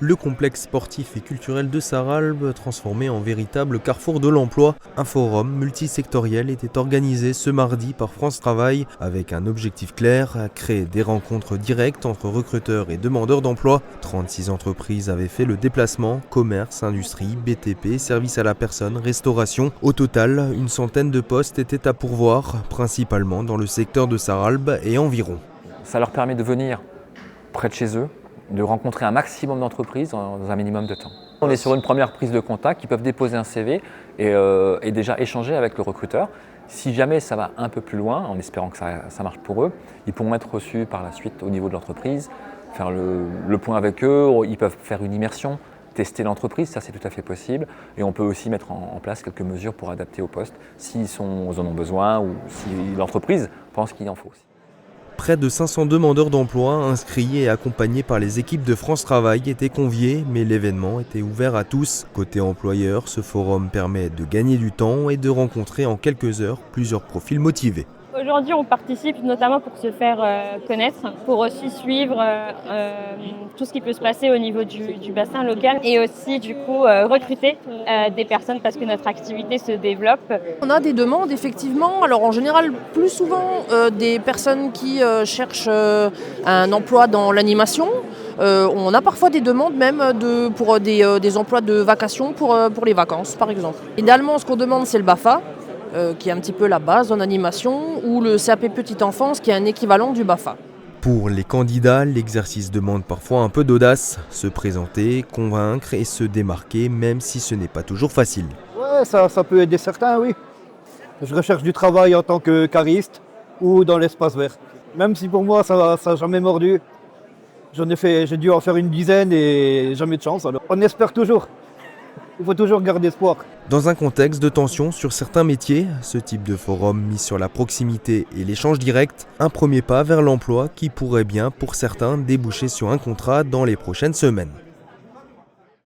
le complexe sportif et culturel de Sarralbe transformé en véritable carrefour de l'emploi. Un forum multisectoriel était organisé ce mardi par France Travail avec un objectif clair, créer des rencontres directes entre recruteurs et demandeurs d'emploi. 36 entreprises avaient fait le déplacement, commerce, industrie, BTP, services à la personne, restauration. Au total, une centaine de postes étaient à pourvoir, principalement dans le secteur de Sarralbe et environ. Ça leur permet de venir près de chez eux, de rencontrer un maximum d'entreprises dans un minimum de temps. On est sur une première prise de contact, ils peuvent déposer un CV et déjà échanger avec le recruteur. Si jamais ça va un peu plus loin, en espérant que ça marche pour eux, ils pourront être reçus par la suite au niveau de l'entreprise, faire le point avec eux, ils peuvent faire une immersion, tester l'entreprise, ça c'est tout à fait possible. Et on peut aussi mettre en place quelques mesures pour adapter au poste s'ils en ont besoin ou si l'entreprise pense qu'il en faut aussi. Près de 500 demandeurs d'emploi inscrits et accompagnés par les équipes de France Travail étaient conviés, mais l'événement était ouvert à tous. Côté employeur, ce forum permet de gagner du temps et de rencontrer en quelques heures plusieurs profils motivés. Aujourd'hui, on participe notamment pour se faire connaître, pour aussi suivre tout ce qui peut se passer au niveau du bassin local et aussi du coup recruter des personnes parce que notre activité se développe. On a des demandes effectivement, alors en général plus souvent des personnes qui cherchent un emploi dans l'animation. On a parfois des demandes même pour des emplois de vacation pour les vacances par exemple. Idéalement, ce qu'on demande c'est le BAFA. Qui est un petit peu la base en animation, ou le CAP Petite Enfance, qui est un équivalent du BAFA. Pour les candidats, l'exercice demande parfois un peu d'audace, se présenter, convaincre et se démarquer, même si ce n'est pas toujours facile. Ouais, ça peut aider certains, oui. Je recherche du travail en tant que cariste ou dans l'espace vert. Même si pour moi, ça n'a jamais mordu. J'ai dû en faire une dizaine et jamais de chance. Alors. On espère toujours. Il faut toujours garder espoir. Dans un contexte de tension sur certains métiers, ce type de forum mis sur la proximité et l'échange direct, un premier pas vers l'emploi qui pourrait bien, pour certains, déboucher sur un contrat dans les prochaines semaines.